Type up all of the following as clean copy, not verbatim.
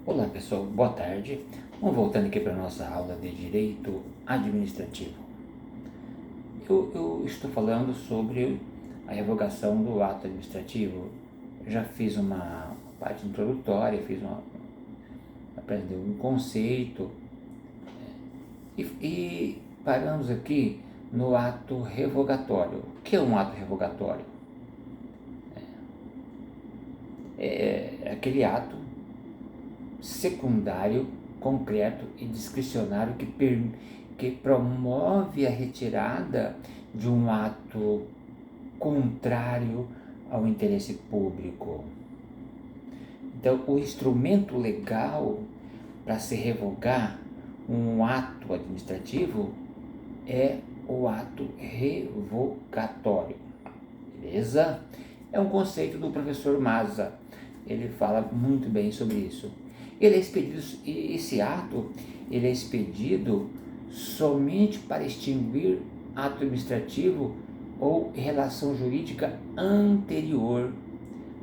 Olá pessoal, boa tarde. Vamos voltando aqui para a nossa aula de Direito Administrativo. Eu estou falando sobre a revogação do ato administrativo. Já fiz uma parte introdutória, apresentei um conceito e paramos aqui no ato revogatório. O que é um ato revogatório? É aquele ato secundário, concreto e discricionário que promove a retirada de um ato contrário ao interesse público. Então, o instrumento legal para se revogar um ato administrativo é o ato revogatório. Beleza? É um conceito do professor Maza. Ele fala muito bem sobre isso. Esse ato ele é expedido somente para extinguir ato administrativo ou relação jurídica anterior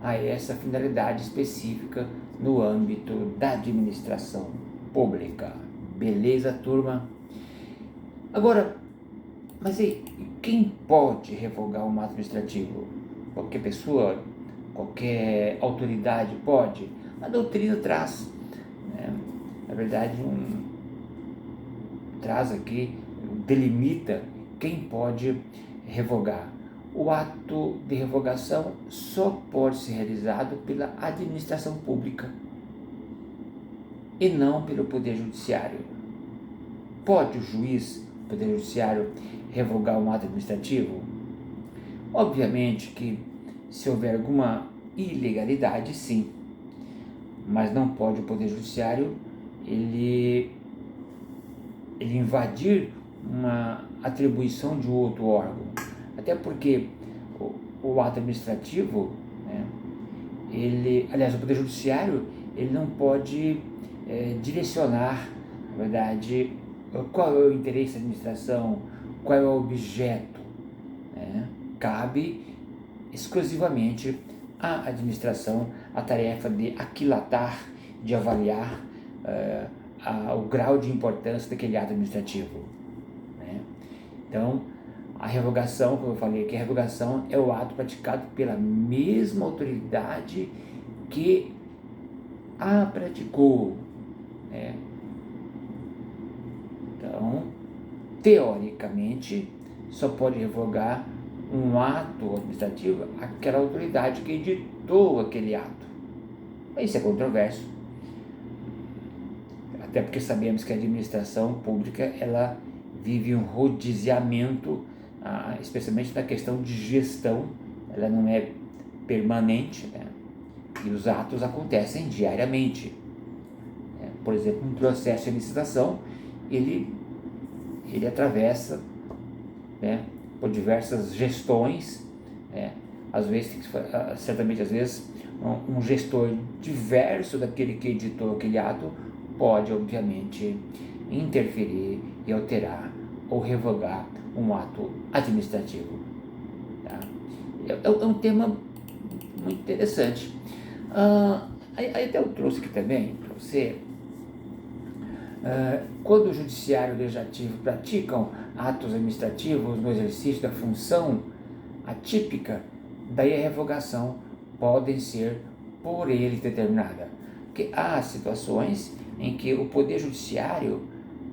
a essa finalidade específica no âmbito da administração pública. Beleza, turma? Agora, mas aí, quem pode revogar um ato administrativo? Qualquer pessoa, qualquer autoridade pode? A doutrina traz, né? Na verdade, traz aqui, delimita quem pode revogar. O ato de revogação só pode ser realizado pela administração pública e não pelo Poder Judiciário. Pode o juiz, o Poder Judiciário, revogar um ato administrativo? Obviamente que se houver alguma ilegalidade, sim, mas não pode o Poder Judiciário ele invadir uma atribuição de outro órgão, até porque o ato administrativo, né, o Poder Judiciário, ele não pode direcionar, na verdade, qual é o interesse da administração, qual é o objeto, né? Cabe exclusivamente à administração a tarefa de aquilatar, de avaliar o grau de importância daquele ato administrativo, né? Então, a revogação, como eu falei aqui, a revogação é o ato praticado pela mesma autoridade que a praticou, né? Então, teoricamente, só pode revogar um ato administrativo aquela autoridade que editou aquele ato. Isso é controverso, até porque sabemos que a administração pública ela vive um rodiziamento, especialmente na questão de gestão, ela não é permanente, né? E os atos acontecem diariamente. Por exemplo, um processo de licitação, ele atravessa, né, por diversas gestões, né? Certamente às vezes um gestor diverso daquele que editou aquele ato pode obviamente interferir e alterar ou revogar um ato administrativo, tá? É um tema muito interessante. Aí até eu trouxe aqui também para você, quando o judiciário e o legislativo praticam atos administrativos no exercício da função atípica, daí a revogação pode ser por ele determinada. Porque há situações em que o Poder Judiciário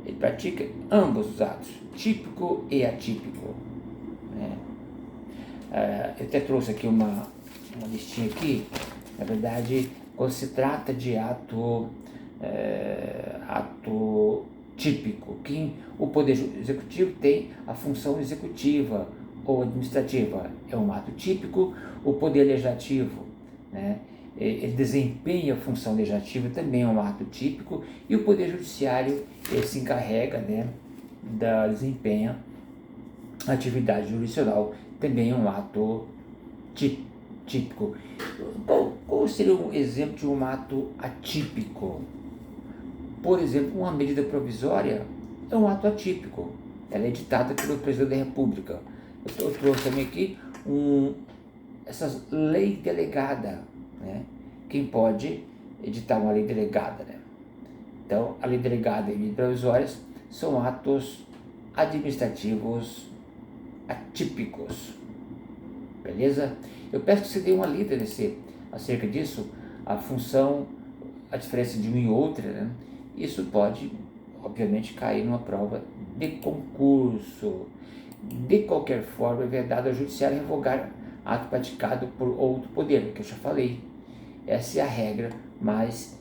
ele pratica ambos os atos, típico e atípico, né? Eu até trouxe aqui uma listinha aqui. Na verdade, quando se trata de ato típico, que o Poder Executivo tem a função executiva ou administrativa, é um ato típico. O Poder Legislativo, né, ele desempenha a função legislativa, também é um ato típico, e o Poder Judiciário ele se encarrega, né, da desempenha atividade jurisdicional, também é um ato típico. Qual seria um exemplo de um ato atípico? Por exemplo, uma medida provisória é um ato atípico, ela é editada pelo Presidente da República. Eu trouxe também aqui essa lei delegada, né? Quem pode editar uma lei delegada, né? Então, a lei delegada e medidas provisórias são atos administrativos atípicos, beleza? Eu peço que você dê uma lida acerca disso, a função, a diferença de uma e outra, né? Isso pode, obviamente, cair numa prova de concurso. De qualquer forma, é vedado ao judiciário revogar ato praticado por outro poder, que eu já falei. Essa é a regra, mas,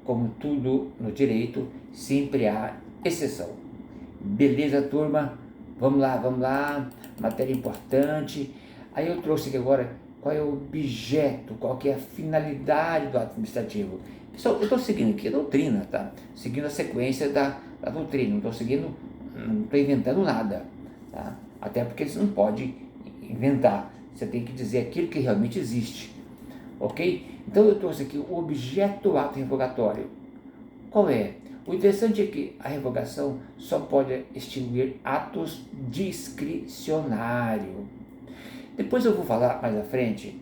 como tudo no direito, sempre há exceção. Beleza, turma? Vamos lá, matéria importante. Aí eu trouxe aqui agora qual é o objeto, qual que é a finalidade do ato administrativo. Pessoal, eu estou seguindo aqui a doutrina, tá? Seguindo a sequência da doutrina, não estou inventando nada, tá? Até porque você não pode inventar, você tem que dizer aquilo que realmente existe, ok? Então eu trouxe aqui o objeto do ato revogatório. Qual é? O interessante é que a revogação só pode extinguir atos discricionários. Depois eu vou falar mais à frente,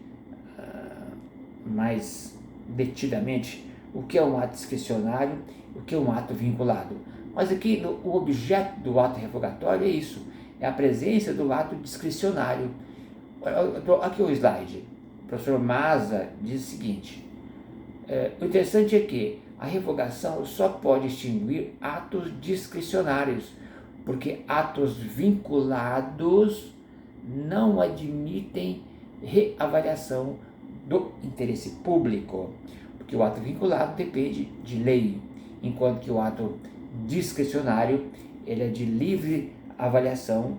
mais detidamente, o que é um ato discricionário, o que é um ato vinculado. Mas aqui o objeto do ato revogatório é isso, é a presença do ato discricionário. Aqui o slide. O professor Maza diz o seguinte: o interessante é que a revogação só pode extinguir atos discricionários, porque atos vinculados não admitem reavaliação do interesse público, porque o ato vinculado depende de lei, enquanto que o ato discricionário ele é de livre avaliação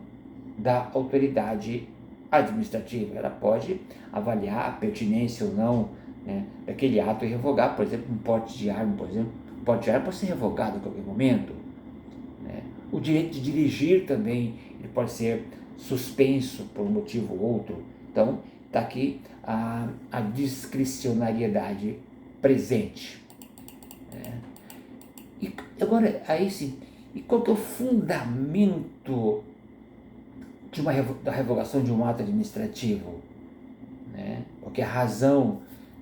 da autoridade administrativa. Ela pode avaliar a pertinência ou não, né, daquele ato e revogar, por exemplo, um porte de arma, por exemplo. Um porte de arma pode ser revogado a qualquer momento, né? O direito de dirigir também ele pode ser suspenso por um motivo ou outro. Então, está aqui a discricionariedade presente, né? E agora, aí sim, e qual que é o fundamento da revogação de um ato administrativo, né? Qual que é a razão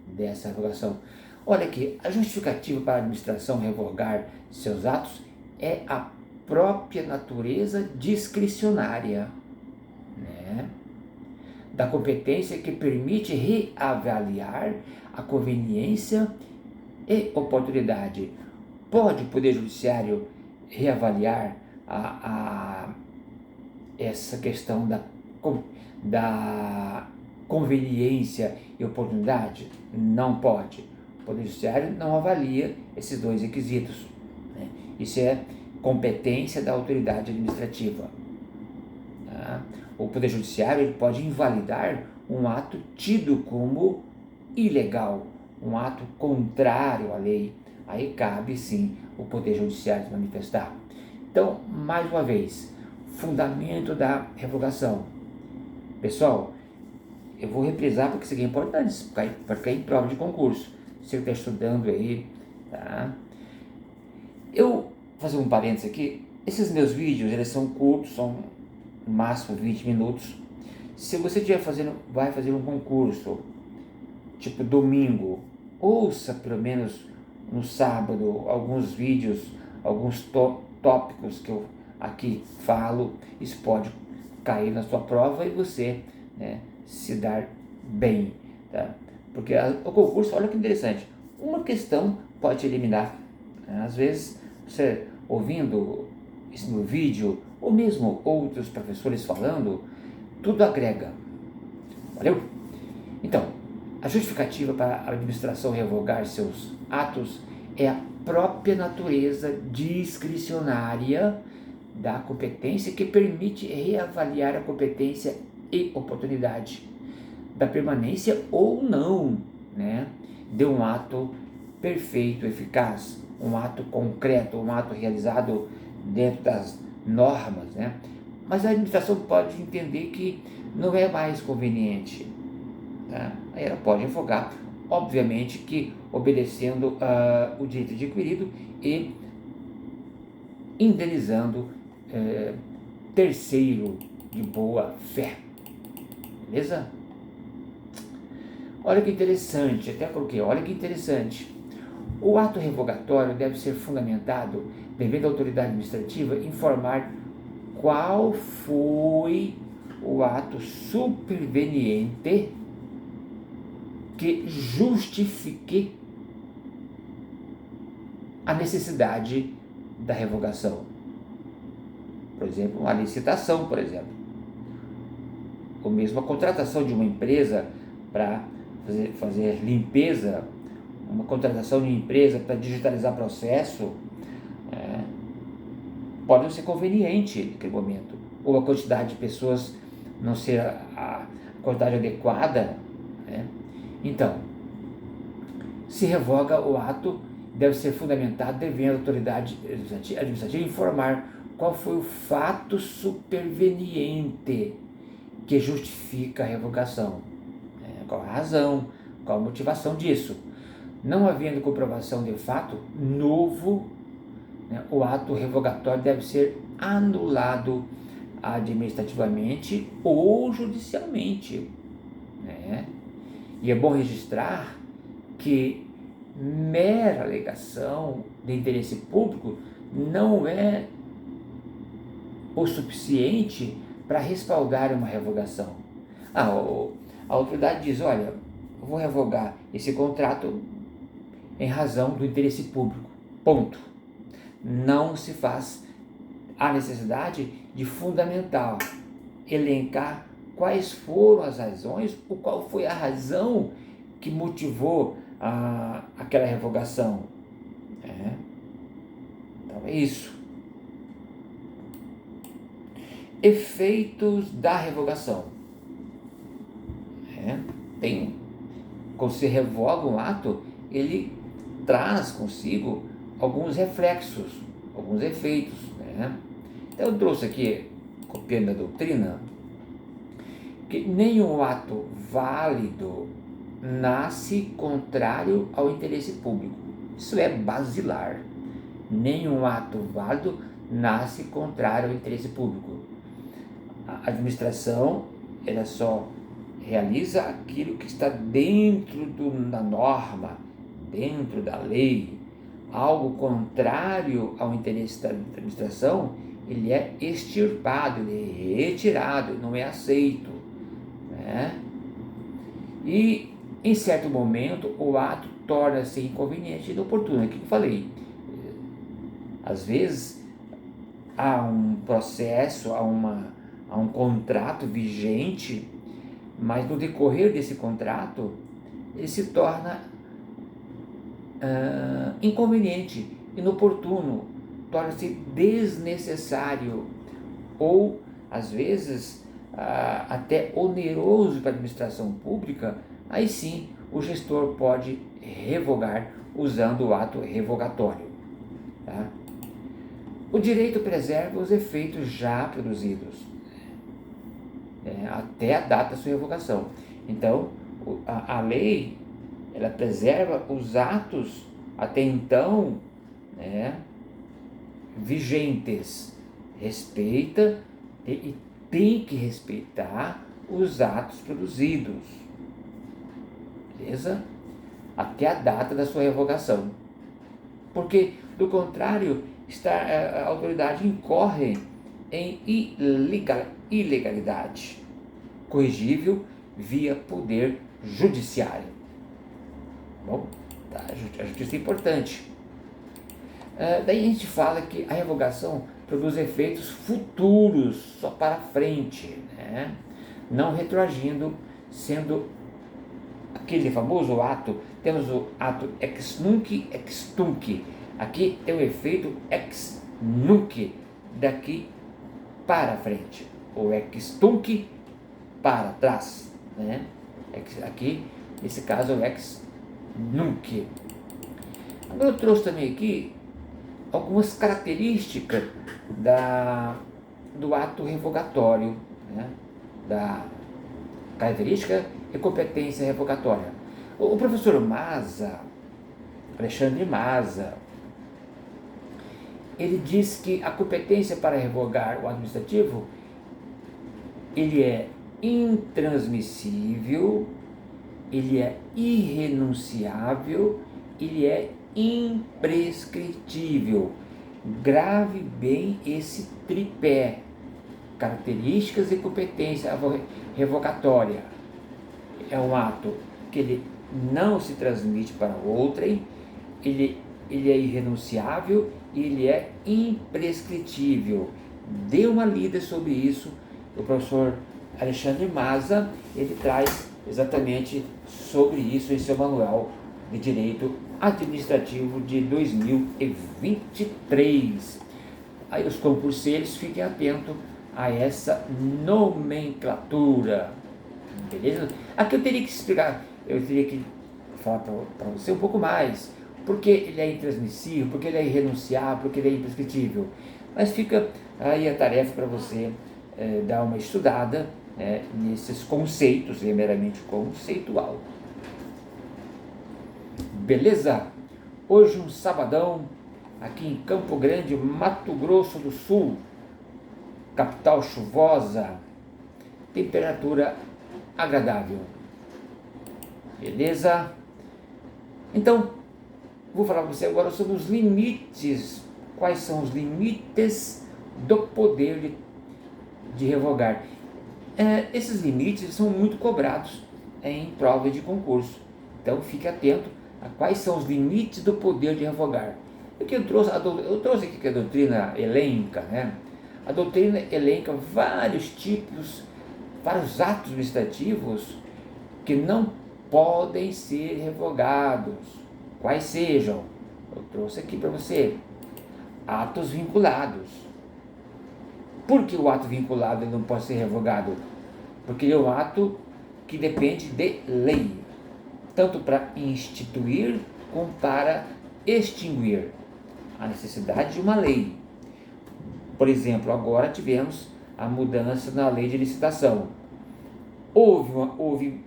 dessa revogação? Olha aqui, a justificativa para a administração revogar seus atos é a própria natureza discricionária, né, da competência que permite reavaliar a conveniência e oportunidade. Pode o Poder Judiciário reavaliar essa questão da conveniência e oportunidade? Não pode. O Poder Judiciário não avalia esses dois requisitos, né? Isso é competência da autoridade administrativa, tá? O Poder Judiciário ele pode invalidar um ato tido como ilegal, um ato contrário à lei. Aí cabe sim o Poder Judiciário se manifestar. Então, mais uma vez, fundamento da revogação. Pessoal, eu vou reprisar porque isso aqui é importante, para cair em prova de concurso. Você está estudando aí, tá? Eu vou fazer um parênteses aqui. Esses meus vídeos, eles são curtos, são no máximo 20 minutos. Se você vai fazer um concurso, tipo domingo, ouça pelo menos no sábado alguns vídeos, alguns tópicos que eu aqui falo. Isso pode cair na sua prova e você, né, se dar bem, tá? Porque o concurso, olha que interessante, uma questão pode te eliminar, né? Às vezes você ouvindo esse meu vídeo ou mesmo outros professores falando, tudo agrega. Valeu? Então, a justificativa para a administração revogar seus atos é a própria natureza discricionária da competência que permite reavaliar a competência e oportunidade da permanência ou não, né, de um ato perfeito, eficaz, um ato concreto, um ato realizado dentro das normas, né? Mas a administração pode entender que não é mais conveniente, tá? Aí ela pode revogar, obviamente que obedecendo o direito adquirido e indenizando terceiro de boa fé, beleza? Olha que interessante, até coloquei, olha que interessante. O ato revogatório deve ser fundamentado, devendo a autoridade administrativa informar qual foi o ato superveniente que justifique a necessidade da revogação. Por exemplo, uma licitação, por exemplo. Ou mesmo a contratação de uma empresa para fazer limpeza, uma contratação de uma empresa para digitalizar processo, pode não ser conveniente naquele momento. Ou a quantidade de pessoas não ser a quantidade adequada. Então, se revoga o ato, deve ser fundamentado, devendo a autoridade administrativa informar qual foi o fato superveniente que justifica a revogação. Qual a razão, qual a motivação disso. Não havendo comprovação de fato novo, o ato revogatório deve ser anulado administrativamente ou judicialmente. E é bom registrar que mera alegação de interesse público não é o suficiente para respaldar uma revogação. A autoridade diz, olha, eu vou revogar esse contrato em razão do interesse público, ponto. Não se faz a necessidade de fundamental, elencar quais foram as razões, ou qual foi a razão que motivou aquela revogação. Então é isso. Efeitos da revogação. Quando se revoga um ato, ele traz consigo alguns reflexos, alguns efeitos. Então eu trouxe aqui, copiando a doutrina, que nenhum ato válido nasce contrário ao interesse público. Isso é basilar. Nenhum ato válido nasce contrário ao interesse público. A administração, ela só realiza aquilo que está dentro da norma, dentro da lei. Algo contrário ao interesse da administração, ele é extirpado, ele é retirado, não é aceito. E em certo momento o ato torna-se inconveniente e inoportuno. É o que eu falei. Às vezes há um processo, há um contrato vigente, mas no decorrer desse contrato ele se torna inconveniente, inoportuno, torna-se desnecessário ou às vezes até oneroso para a administração pública. Aí sim o gestor pode revogar usando o ato revogatório. O direito preserva os efeitos já produzidos até a data da sua revogação. Então a lei, ela preserva os atos até então vigentes, respeita e tem que respeitar os atos produzidos, beleza? Até a data da sua revogação, porque do contrário a autoridade incorre em ilegalidade, corrigível via poder judiciário. Bom, a justiça é importante. Daí a gente fala que a revogação produz efeitos futuros, só para frente, não retroagindo, sendo aquele famoso ato, temos o ato ex nunc, ex tunc. Aqui tem o efeito ex nunc, daqui para frente, ou ex tunc para trás. Aqui, nesse caso, é o ex nunc. Agora eu trouxe também aqui algumas características do ato revogatório, da característica e competência revogatória. O professor Maza, Alexandre Maza, ele diz que a competência para revogar o administrativo, ele é intransmissível, ele é irrenunciável, ele é imprescritível. Grave bem esse tripé: características e competência revogatória. É um ato que ele não se transmite para outrem, ele é irrenunciável e ele é imprescritível. Dê uma lida sobre isso. O professor Alexandre Maza, ele traz exatamente sobre isso em seu manual de Direito Administrativo de 2023. Aí os concurseiros fiquem atentos a essa nomenclatura, beleza? Aqui eu teria que explicar, eu teria que falar para você um pouco mais, porque ele é intransmissível, porque ele é irrenunciável, porque ele é imprescritível. Mas fica aí a tarefa para você dar uma estudada nesses conceitos, é meramente conceitual. Beleza? Hoje um sabadão, aqui em Campo Grande, Mato Grosso do Sul, capital chuvosa, temperatura agradável. Beleza? Então, vou falar para você agora sobre os limites. Quais são os limites do poder de revogar? Esses limites são muito cobrados em prova de concurso. Então, fique atento a quais são os limites do poder de revogar. Eu trouxe aqui que a doutrina elenca, né? A doutrina elenca vários tipos, vários atos administrativos que não podem ser revogados. Quais sejam? Eu trouxe aqui para você. Atos vinculados. Por que o ato vinculado ele não pode ser revogado? Porque ele é um ato que depende de lei, tanto para instituir como para extinguir. A necessidade de uma lei. Por exemplo, agora tivemos a mudança na lei de licitação. Houve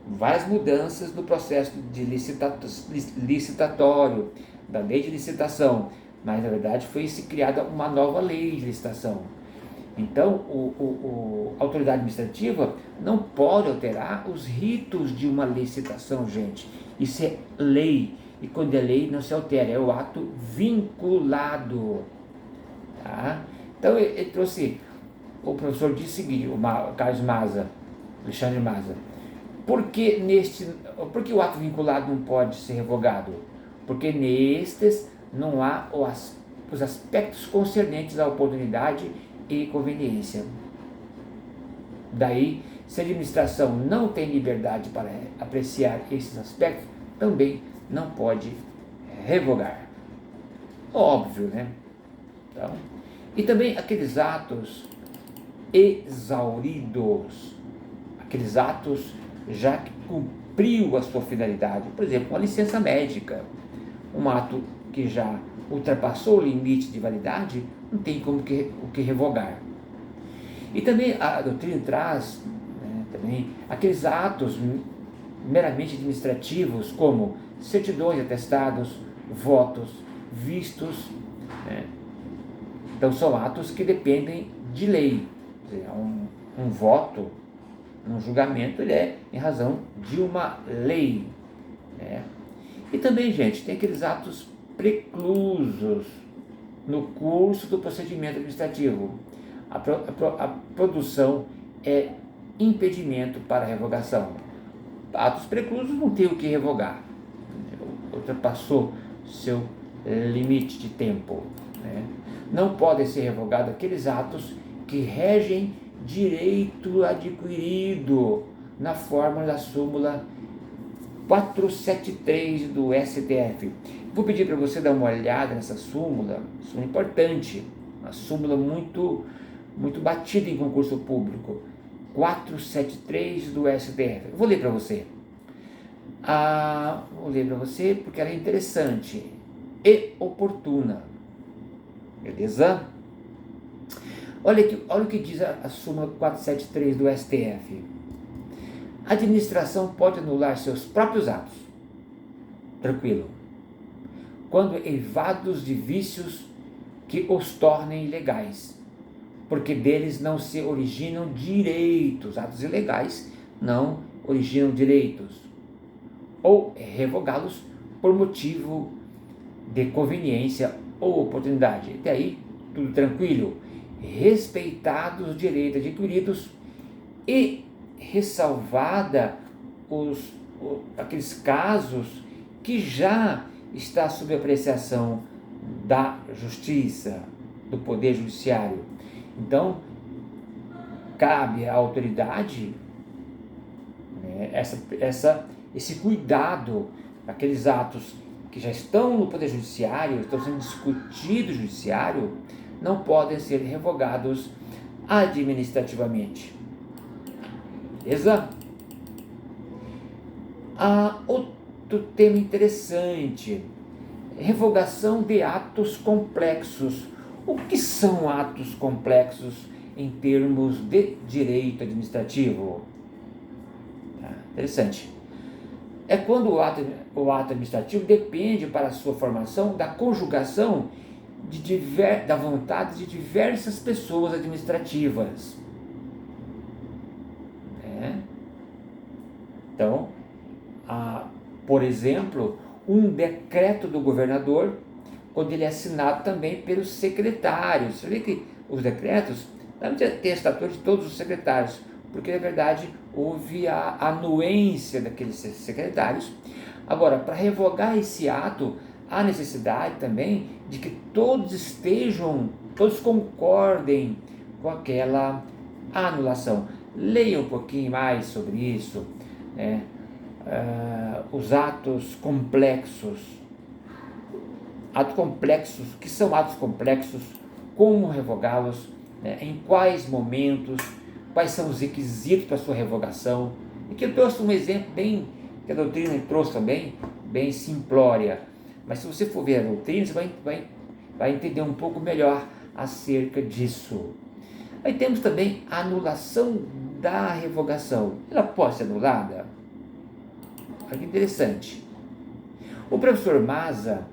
várias mudanças no processo de licitatório, da lei de licitação, mas na verdade foi criada uma nova lei de licitação. Então, a autoridade administrativa não pode alterar os ritos de uma licitação, gente. Isso é lei, e quando é lei não se altera, é o ato vinculado. Tá? Então, ele trouxe, o professor disse o seguinte, o Carlos Maza, Alexandre Maza, por que o ato vinculado não pode ser revogado? Porque nestes não há os aspectos concernentes à oportunidade e conveniência. Daí, se a administração não tem liberdade para apreciar esses aspectos, também não pode revogar. Óbvio, né? Então, e também aqueles atos exauridos, aqueles atos já que cumpriu a sua finalidade, por exemplo, uma licença médica, um ato que já ultrapassou o limite de validade, não tem como o que revogar. E também a doutrina traz também aqueles atos meramente administrativos, como certidões, atestados, votos, vistos, Então são atos que dependem de lei. Um voto, um julgamento, ele é em razão de uma lei. E também, gente, tem aqueles atos preclusos no curso do procedimento administrativo. A produção é impedimento para revogação. Atos preclusos não tem o que revogar. Ultrapassou seu limite de tempo. Não podem ser revogados aqueles atos que regem direito adquirido na forma da súmula 473 do STF. Vou pedir para você dar uma olhada nessa súmula importante, uma súmula muito batida em concurso público, 473 do STF. Vou ler para você. Vou ler para você porque ela é interessante e oportuna. Beleza? Olha o que diz a súmula 473 do STF. A administração pode anular seus próprios atos, tranquilo, quando eivados de vícios que os tornem ilegais, porque deles não se originam direitos. Atos ilegais não originam direitos, ou revogá-los por motivo de conveniência ou oportunidade. Até aí, tudo tranquilo. Respeitados os direitos adquiridos e ressalvada aqueles casos que já está sob apreciação da justiça, do poder judiciário. Então, cabe à autoridade, né, esse cuidado, aqueles atos que já estão no poder judiciário, estão sendo discutidos no judiciário, não podem ser revogados administrativamente. Beleza? Outro tema interessante: revogação de atos complexos. O que são atos complexos em termos de direito administrativo? Interessante. É quando o ato administrativo depende para a sua formação da conjugação da vontade de diversas pessoas administrativas. Então, por exemplo, um decreto do governador, quando ele é assinado também pelos secretários. Você vê que os decretos não tem a estatura de todos os secretários, porque na verdade houve a anuência daqueles secretários. Agora, para revogar esse ato, há necessidade também de que todos concordem com aquela anulação. Leia um pouquinho mais sobre isso, né? Os atos complexos. O que são atos complexos? Como revogá-los? Né? Em quais momentos? Quais são os requisitos para sua revogação? Aqui eu trouxe um exemplo que a doutrina trouxe também, bem simplória. Mas se você for ver a doutrina, você vai entender um pouco melhor acerca disso. Aí temos também a anulação da revogação. Ela pode ser anulada? Olha que interessante. O professor Maza,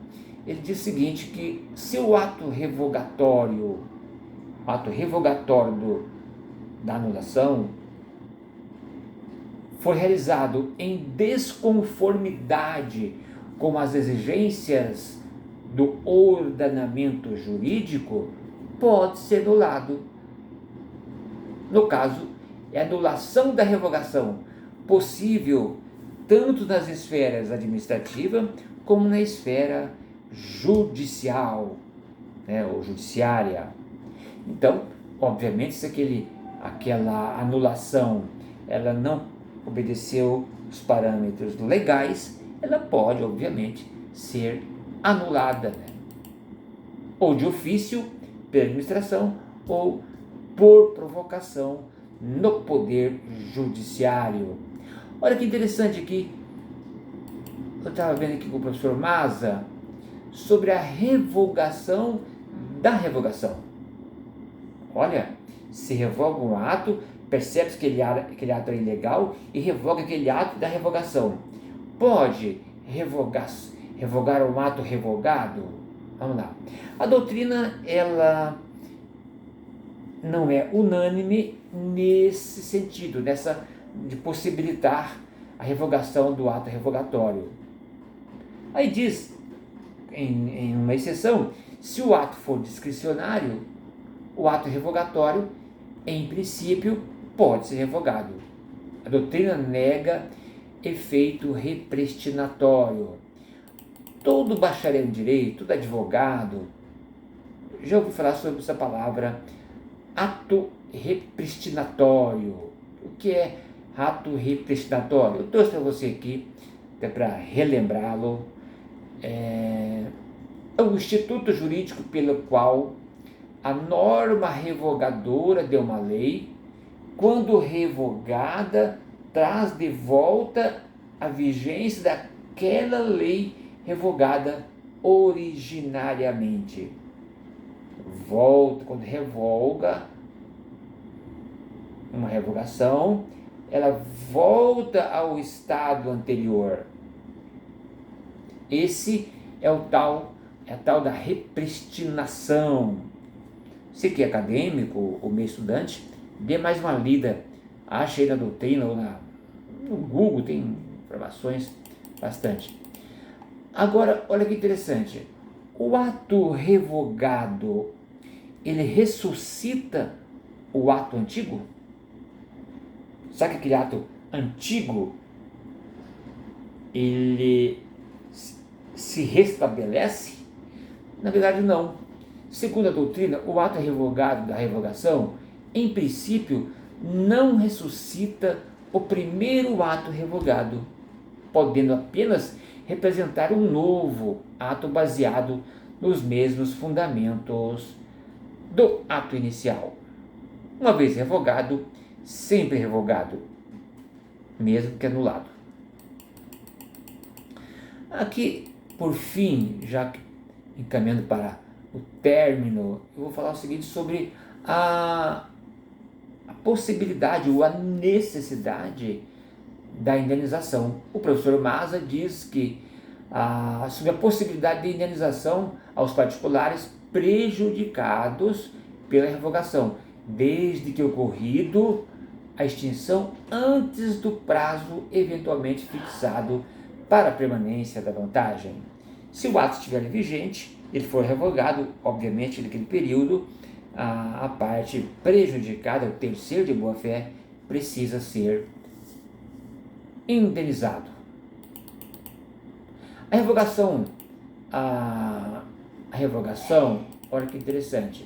ele diz o seguinte, que se o ato revogatório da anulação for realizado em desconformidade com as exigências do ordenamento jurídico, pode ser anulado. No caso, é a anulação da revogação possível tanto nas esferas administrativa como na esfera judicial, né, ou judiciária. Então, obviamente, se aquela anulação ela não obedeceu os parâmetros legais, ela pode, obviamente, ser anulada, né? Ou de ofício, pela administração, ou por provocação no poder judiciário. Olha que interessante aqui, eu estava vendo aqui com o professor Maza sobre a revogação da revogação. Olha, se revoga um ato, percebe-se que aquele ato é ilegal e revoga aquele ato da revogação. Pode revogar um ato revogado? Vamos lá. A doutrina, ela não é unânime nesse sentido, de possibilitar a revogação do ato revogatório. Aí diz, em uma exceção, se o ato for discricionário, o ato revogatório, em princípio, pode ser revogado. A doutrina nega efeito repristinatório. Todo bacharel em direito, todo advogado, já ouviu falar sobre essa palavra, ato repristinatório. O que é ato repristinatório? Eu trouxe para você aqui, até para relembrá-lo, é o instituto jurídico pelo qual a norma revogadora de uma lei, quando revogada, traz de volta a vigência daquela lei revogada originariamente. Quando revoga uma revogação, ela volta ao estado anterior. Esse é a tal da repristinação. Você que é acadêmico ou meio estudante, dê mais uma lida. Acha aí na doutrina ou no Google, tem informações bastante. Agora, olha que interessante. O ato revogado, ele ressuscita o ato antigo? Sabe que aquele ato antigo, ele se restabelece? Na verdade, não. Segundo a doutrina, o ato revogado da revogação, em princípio, não ressuscita o primeiro ato revogado, podendo apenas representar um novo ato baseado nos mesmos fundamentos do ato inicial. Uma vez revogado, sempre revogado, mesmo que anulado. Aqui, por fim, já encaminhando para o término, eu vou falar o seguinte sobre a possibilidade ou a necessidade da indenização. O professor Maza diz que sobre a possibilidade de indenização aos particulares prejudicados pela revogação, desde que ocorrido a extinção antes do prazo eventualmente fixado para a permanência da vantagem. Se o ato estiver vigente, ele for revogado, obviamente, naquele período, a parte prejudicada, o terceiro de boa-fé, precisa ser indenizado. A revogação, olha que interessante,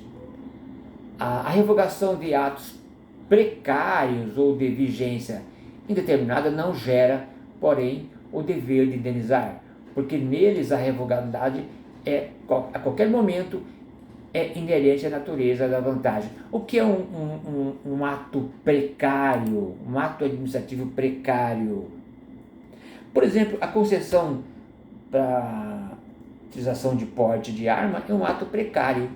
a revogação de atos precários ou de vigência indeterminada não gera, porém, o dever de indenizar, porque neles a revogabilidade a qualquer momento é inerente à natureza da vantagem. O que é um ato precário, um ato administrativo precário? Por exemplo, a concessão para utilização de porte de arma é um ato precário,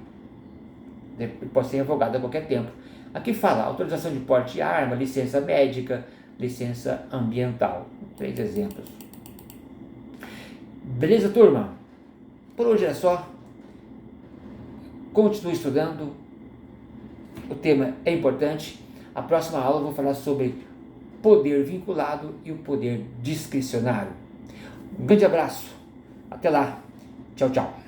pode ser revogado a qualquer tempo. Aqui fala autorização de porte de arma, licença médica, licença ambiental. 3 exemplos. Beleza, turma? Por hoje é só. Continue estudando. O tema é importante. A próxima aula eu vou falar sobre poder vinculado e o poder discricionário. Um grande abraço. Até lá. Tchau, tchau.